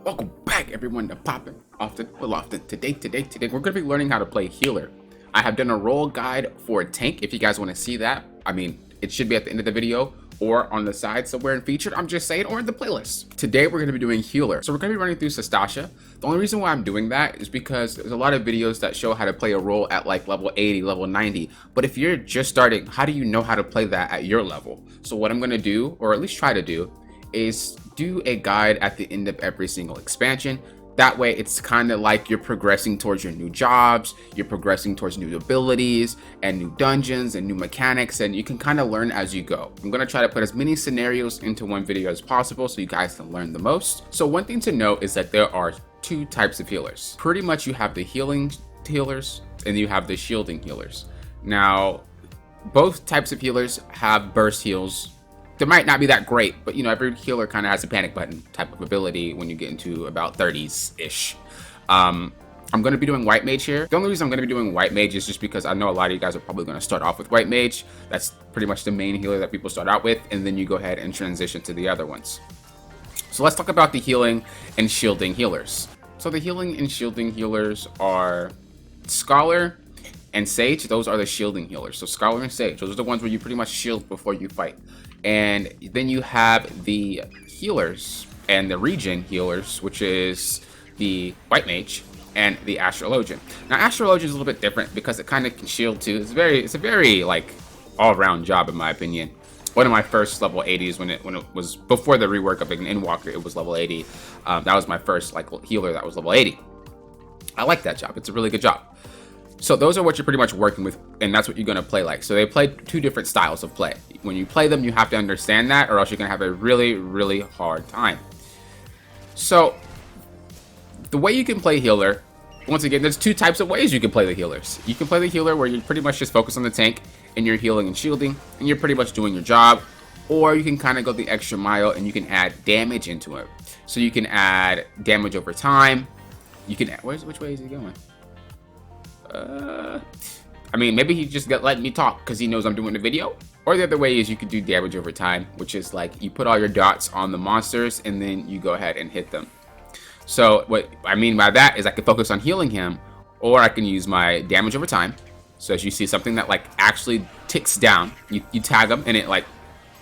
Welcome back everyone to Poppin' Often with Lofton. Today we're going to be learning how to play healer. I have done a role guide for a tank. If you guys want to see that, I mean, it should be at the end of the video or on the side somewhere in featured, I'm just saying, or in the playlist. Today we're going to be doing healer. So we're going to be running through Sastasha. The only reason why I'm doing that is because there's a lot of videos that show how to play a role at like level 80, level 90. But if you're just starting, how do you know how to play that at your level? So what I'm going to do, or at least try to do, is do a guide at the end of every single expansion. That way it's kind of like you're progressing towards your new jobs, you're progressing towards new abilities and new dungeons and new mechanics, and you can kind of learn as you go. I'm going to try to put as many scenarios into one video as possible so you guys can learn the most. So one thing to note is that there are two types of healers. Pretty much you have the healing healers and you have the shielding healers. Now both types of healers have burst heals. They might not be that great, but you know, every healer kind of has a panic button type of ability when you get into about 30s-ish. I'm going to be doing white mage here. The only reason I'm going to be doing white mage is just because I know a lot of you guys are probably going to start off with white mage. That's pretty much the main healer that people start out with, and then you go ahead and transition to the other ones. So let's talk about the healing and shielding healers. So the healing and shielding healers are Scholar and Sage. Those are the shielding healers. So Scholar and Sage, those are the ones where you pretty much shield before you fight. And then you have the healers and the regen healers, which is the white mage and the astrologian. Now astrologian is a little bit different because it kind of can shield too. It's a very like all-around job in my opinion. One of my first level 80s when it was before the rework of an Endwalker, it was level 80. That was my first like healer that was level 80. I like that job. It's a really good job. So those are what you're pretty much working with, and that's what you're going to play like. So they play two different styles of play. When you play them, you have to understand that, or else you're going to have a really, really hard time. So the way you can play healer, once again, there's two types of ways you can play the healers. You can play the healer where you pretty much just focus on the tank, and you're healing and shielding, and you're pretty much doing your job. Or you can kind of go the extra mile, and you can add damage into it. So you can add damage over time. You can add, which way is he going? I mean, maybe he just got letting me talk because he knows I'm doing the video. Or the other way is you could do damage over time, which is like you put all your dots on the monsters and then you go ahead and hit them. So what I mean by that is I can focus on healing him, or I can use my damage over time. So as you see, something that like actually ticks down, you tag them and it like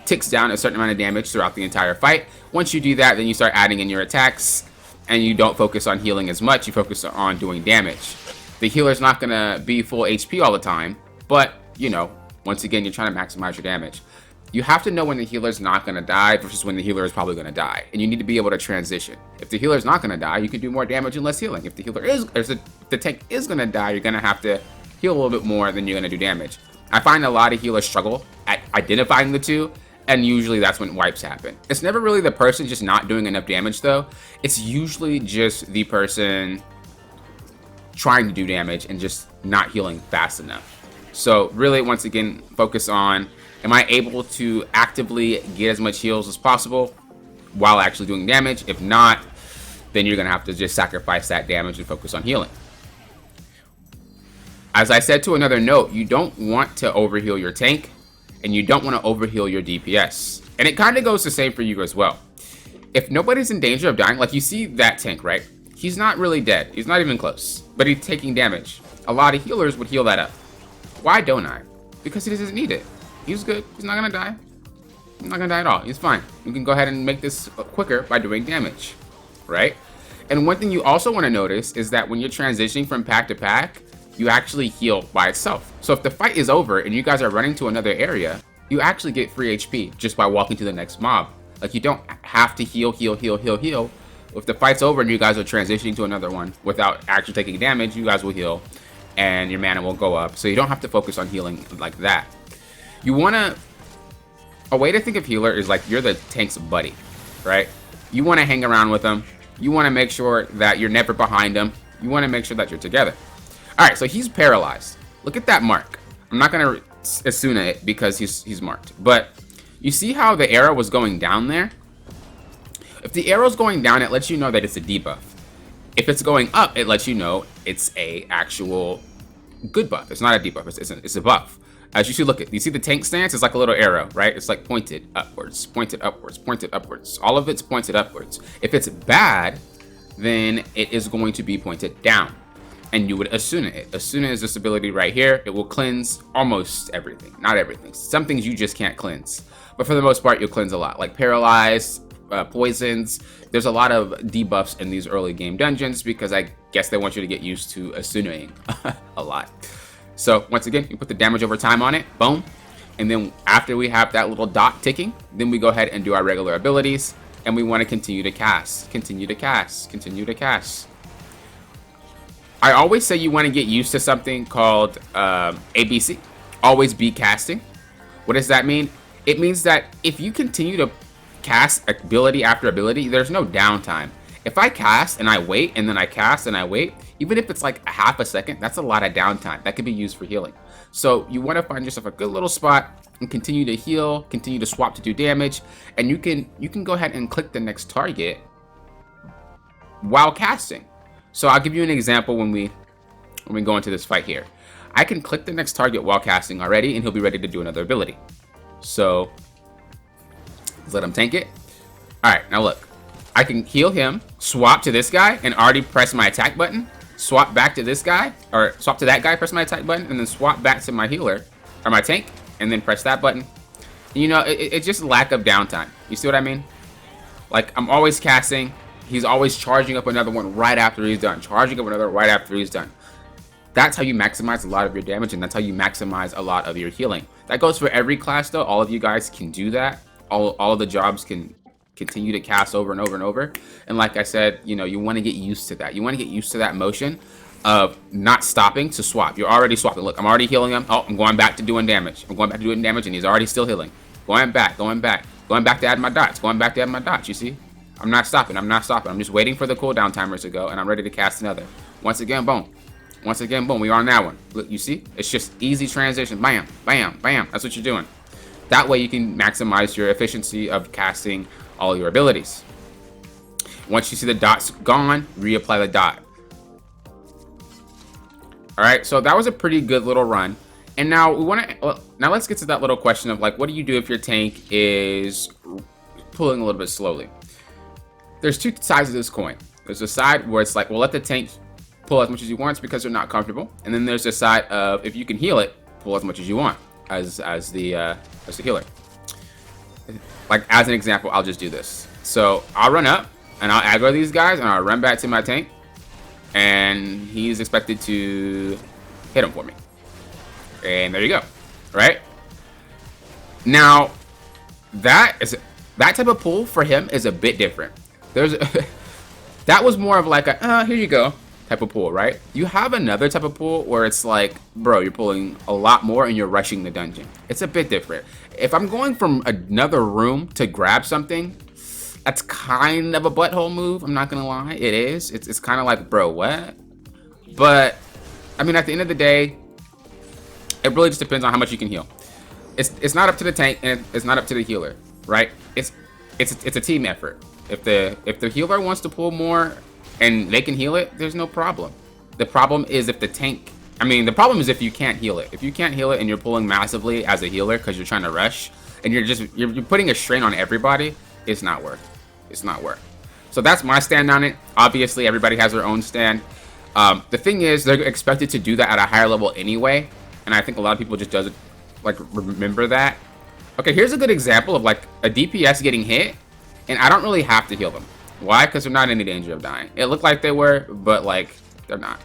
ticks down a certain amount of damage throughout the entire fight. Once you do that, then you start adding in your attacks and you don't focus on healing as much, you focus on doing damage. The healer's not going to be full HP all the time, but, you know, once again, you're trying to maximize your damage. You have to know when the healer's not going to die versus when the healer is probably going to die, and you need to be able to transition. If the healer's not going to die, you can do more damage and less healing. If the healer is, or if the tank is going to die, you're going to have to heal a little bit more than you're going to do damage. I find a lot of healers struggle at identifying the two, and usually that's when wipes happen. It's never really the person just not doing enough damage, though. It's usually just the person trying to do damage and just not healing fast enough. So really, once again, focus on, am I able to actively get as much heals as possible while actually doing damage? If not, then you're gonna have to just sacrifice that damage and focus on healing. As I said to another note, you don't want to overheal your tank and you don't want to overheal your DPS. And it kind of goes the same for you as well. If nobody's in danger of dying, like you see that tank, right? He's not really dead. He's not even close, but he's taking damage. A lot of healers would heal that up. Why don't I? Because he doesn't need it. He's good. He's not gonna die. He's not gonna die at all. He's fine. You can go ahead and make this quicker by doing damage, right? And one thing you also want to notice is that when you're transitioning from pack to pack, you actually heal by itself. So if the fight is over and you guys are running to another area, you actually get free HP just by walking to the next mob. Like you don't have to heal. If the fight's over and you guys are transitioning to another one without actually taking damage, you guys will heal and your mana will go up. So you don't have to focus on healing like that. A way to think of healer is like you're the tank's buddy, right? You want to hang around with them. You want to make sure that you're never behind them. You want to make sure that you're together. All right, so he's paralyzed. Look at that mark. I'm not going to Asuna it because he's marked. But you see how the arrow was going down there? If the arrow's going down, it lets you know that it's a debuff. If it's going up, it lets you know it's a actual good buff. It's not a debuff, it's a buff. As you see, look at, you see the tank stance? It's like a little arrow, right? It's like pointed upwards, pointed upwards, pointed upwards. All of it's pointed upwards. If it's bad, then it is going to be pointed down. And you would Asuna it. Asuna is this ability right here. It will cleanse almost everything. Not everything. Some things you just can't cleanse. But for the most part, you'll cleanse a lot. Like Paralyzed, poisons. There's a lot of debuffs in these early game dungeons because I guess they want you to get used to Asunaing a lot. So once again, you put the damage over time on it. Boom. And then after we have that little dot ticking, then we go ahead and do our regular abilities. And we want to continue to cast. Continue to cast. Continue to cast. I always say you want to get used to something called ABC. Always be casting. What does that mean? It means that if you continue to cast ability after ability, there's no downtime. If I cast and I wait, and then I cast and I wait, even if it's like a half a second, that's a lot of downtime. That can be used for healing. So you want to find yourself a good little spot and continue to heal, continue to swap to do damage, and you can go ahead and click the next target while casting. So I'll give you an example when we go into this fight here. I can click the next target while casting already, and he'll be ready to do another ability. So let's let him tank it. All right, now look. I can heal him, swap to this guy, and already press my attack button. Swap back to this guy, or swap to that guy, press my attack button, and then swap back to my healer, or my tank, and then press that button. You know, it's just lack of downtime. You see what I mean? Like, I'm always casting. He's always charging up another one right after he's done. Charging up another right after he's done. That's how you maximize a lot of your damage, and that's how you maximize a lot of your healing. That goes for every class, though. All of you guys can do that. All of the jobs can continue to cast over and over and over. And like I said, you know, you want to get used to that. You want to get used to that motion of not stopping to swap. You're already swapping. Look, I'm already healing him. Oh, I'm going back to doing damage. I'm going back to doing damage, and he's already still healing. Going back to add my dots. Going back to add my dots, you see? I'm not stopping. I'm just waiting for the cooldown timers to go, and I'm ready to cast another. Once again, boom. Once again, boom. We are on that one. Look, you see? It's just easy transition. Bam, bam, bam. That's what you're doing. That way you can maximize your efficiency of casting all your abilities. Once you see the dots gone, reapply the dot. All right, so that was a pretty good little run. And now now let's get to that little question of like, what do you do if your tank is pulling a little bit slowly? There's two sides of this coin. There's a side where it's like, well, let the tank pull as much as you want because they're not comfortable. And then there's a side of, if you can heal it, pull as much as you want as the healer. Like, as an example, I'll just do this. So I'll run up and I'll aggro these guys and I'll run back to my tank, and he's expected to hit him for me. And there you go. Right? Now, that type of pull for him is a bit different. That was more of like a, here you go type of pull, right? You have another type of pull where it's like, bro, you're pulling a lot more and you're rushing the dungeon. It's a bit different. If I'm going from another room to grab something, that's kind of a butthole move. I'm not gonna lie, it is. It's kind of like, bro, what? But I mean, at the end of the day, it really just depends on how much you can heal. It's not up to the tank and it's not up to the healer, right? It's a team effort. If the healer wants to pull more and they can heal it, there's no problem. The problem is if the tank, the problem is if you can't heal it. If you can't heal it and you're pulling massively as a healer because you're trying to rush and you're putting a strain on everybody, it's not worth. It's not worth. So that's my stand on it. Obviously, everybody has their own stand. The thing is, they're expected to do that at a higher level anyway, and I think a lot of people just doesn't like remember that. Okay, here's a good example of like a DPS getting hit, and I don't really have to heal them. Why? Because they're not in any danger of dying. It looked like they were, but like they're not.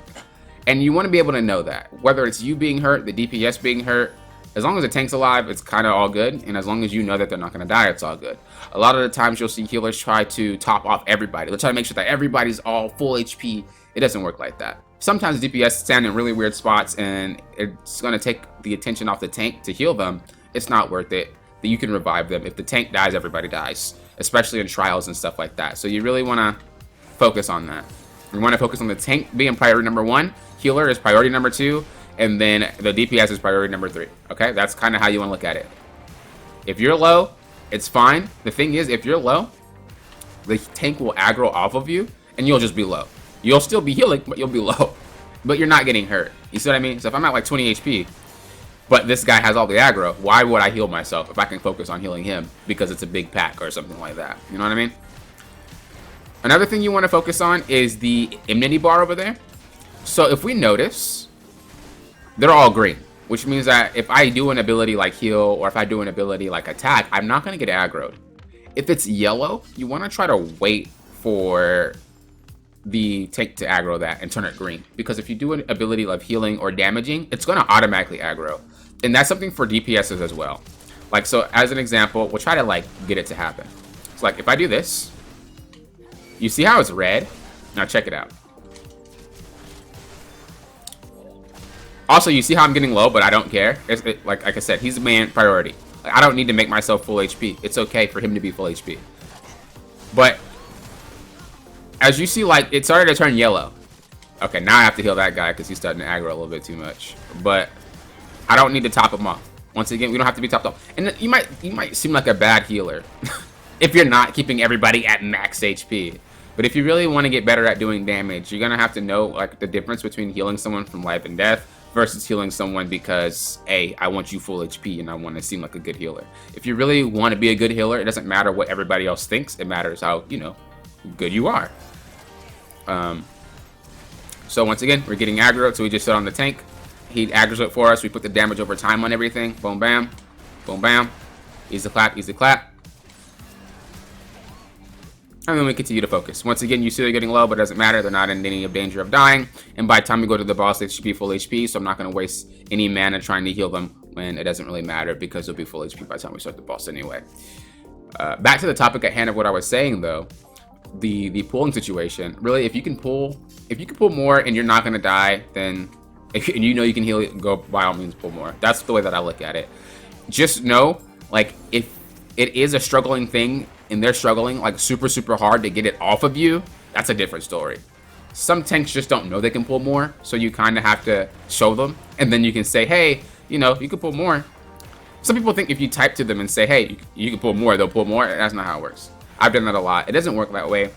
And you want to be able to know that. Whether it's you being hurt, the DPS being hurt, as long as the tank's alive, it's kind of all good. And as long as you know that they're not going to die, it's all good. A lot of the times you'll see healers try to top off everybody. They'll try to make sure that everybody's all full HP. It doesn't work like that. Sometimes DPS stand in really weird spots and it's going to take the attention off the tank to heal them. It's not worth it. That you can revive them. If the tank dies, everybody dies. Especially in trials and stuff like that. So you really want to focus on that. You want to focus on the tank being priority number 1. Healer is priority number 2. And then the DPS is priority number 3. Okay, that's kind of how you want to look at it. If you're low, it's fine. The thing is, if you're low, the tank will aggro off of you, and you'll just be low. You'll still be healing, but you'll be low. But you're not getting hurt. You see what I mean? So if I'm at like 20 HP, but this guy has all the aggro, why would I heal myself if I can focus on healing him because it's a big pack or something like that? You know what I mean? Another thing you want to focus on is the immunity bar over there. So if we notice, they're all green, which means that if I do an ability like heal or if I do an ability like attack, I'm not going to get aggroed. If it's yellow, you want to try to wait for the tank to aggro that and turn it green, because if you do an ability like healing or damaging, it's going to automatically aggro, and that's something for DPSs as well. Like, so as an example, we'll try to like get it to happen. So like if I do this, you see how it's red? Now check it out. Also, you see how I'm getting low, but I don't care. Like I said, he's the main priority. Like, I don't need to make myself full HP. It's okay for him to be full HP. But as you see, like, it started to turn yellow. Okay, now I have to heal that guy because he's starting to aggro a little bit too much. But I don't need to top him off. Once again, we don't have to be topped off. And you might seem like a bad healer if you're not keeping everybody at max HP. But if you really want to get better at doing damage, you're gonna have to know like the difference between healing someone from life and death versus healing someone because, hey, I want you full HP and I want to seem like a good healer. If you really want to be a good healer, it doesn't matter what everybody else thinks. It matters how, you know, good you are. So once again, we're getting aggro, so we just sit on the tank. He aggroes it for us. We put the damage over time on everything. Boom, bam. Boom, bam. Easy clap, easy clap. And then we continue to focus. Once again, you see they're getting low, but it doesn't matter. They're not in any danger of dying. And by the time we go to the boss, they should be full HP, so I'm not going to waste any mana trying to heal them when it doesn't really matter because they'll be full HP by the time we start the boss anyway. Back to the topic at hand of what I was saying, though. The pulling situation. Really, if you can pull more and you're not going to die, then, and you know you can heal it, go by all means pull more. That's the way that I look at it. Just know, like, if it is a struggling thing, and they're struggling like super hard to get it off of you, that's a different story. Some tanks just don't know they can pull more, so you kind of have to show them, and then you can say, hey, you know, you can pull more. Some people think if you type to them and say, hey, you can pull more, they'll pull more. That's not how it works. I've done that a lot. It doesn't work that way.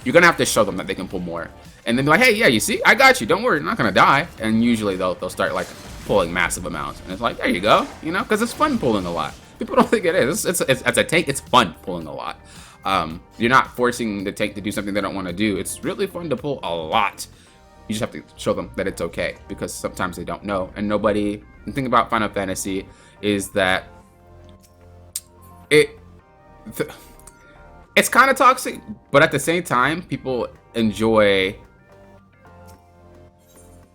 You're gonna have to show them that they can pull more, and then be like, hey, yeah, you see, I got you, don't worry, you're not gonna die. And usually they'll start like pulling massive amounts, and it's like, there you go, you know, because it's fun pulling a lot. People don't think it is. It's as a tank, it's fun pulling a lot. You're not forcing the tank to do something they don't want to do. It's really fun to pull a lot. You just have to show them that it's okay, because sometimes they don't know. And the thing about Final Fantasy is that it's kind of toxic, but at the same time, people enjoy.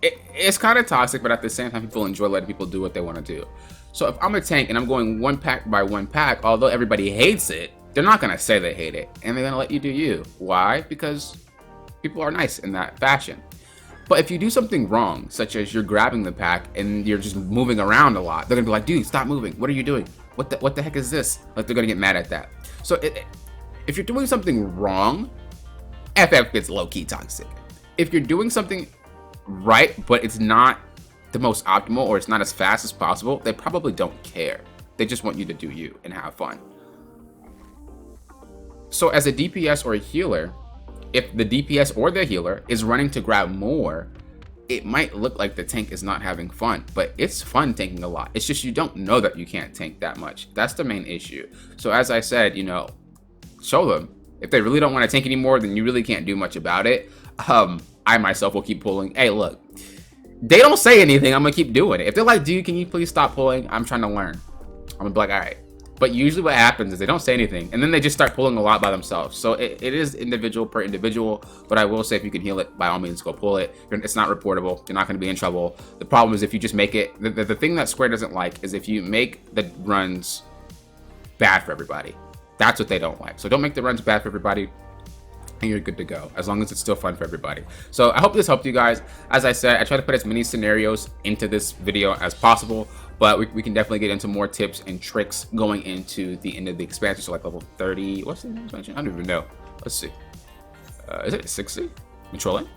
It's kind of toxic, but at the same time, people enjoy letting people do what they want to do. So if I'm a tank and I'm going one pack by one pack, although everybody hates it, they're not going to say they hate it, and they're going to let you do you. Why? Because people are nice in that fashion. But if you do something wrong, such as you're grabbing the pack and you're just moving around a lot, they're going to be like, dude, stop moving. What are you doing? What the heck is this? Like, they're going to get mad at that. So if you're doing something wrong, FF gets low-key toxic. If you're doing something right, but it's not the most optimal or it's not as fast as possible, they probably don't care. They just want you to do you and have fun. So as a DPS or a healer, if the DPS or the healer is running to grab more, it might look like the tank is not having fun, but it's fun tanking a lot. It's just you don't know that you can't tank that much. That's the main issue. So as I said, you know, show them. If they really don't want to tank anymore, then you really can't do much about it. I myself will keep pulling. Hey, look, they don't say anything, I'm gonna keep doing it. If they're like, dude, can you please stop pulling? I'm trying to learn. I'm gonna be like, all right. But usually what happens is they don't say anything, and then they just start pulling a lot by themselves. So it is individual per individual, but I will say if you can heal it, by all means, go pull it. It's not reportable. You're not going to be in trouble. The problem is if you just make it, the thing that Square doesn't like is if you make the runs bad for everybody. That's what they don't like. So don't make the runs bad for everybody, and you're good to go, as long as it's still fun for everybody. So I hope this helped you guys. As I said, I try to put as many scenarios into this video as possible, but we can definitely get into more tips and tricks going into the end of the expansion. So like level 30, what's the expansion? I don't even know. Let's see. Is it 60? Controlling?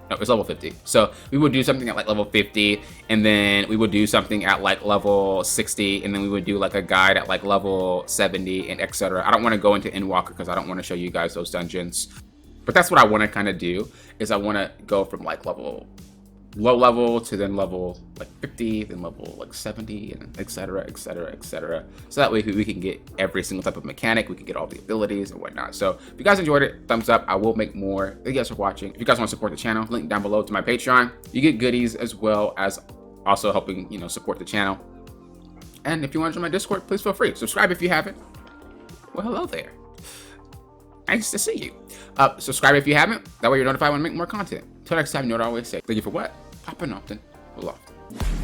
No, it's level 50. So we would do something at like level 50, and then we would do something at like level 60, and then we would do like a guide at like level 70 and etc. I don't want to go into Endwalker because I don't want to show you guys those dungeons. But that's what I want to kind of do, is I want to go from like level low level to then level like 50, then level like 70, and etc, etc, etc. So that way we can get every single type of mechanic, we can get all the abilities and whatnot. So if you guys enjoyed it, thumbs up. I will make more. Thank you guys for watching. If you guys want to support the channel, link down below to my Patreon. You get goodies as well as also helping, you know, support the channel. And if you want to join my Discord, please feel free. Subscribe if you haven't. Well, hello there. Nice to see you. Subscribe if you haven't. That way you're notified when I make more content. Till next time, you know what I always say. Thank you for what? Popping often, well often.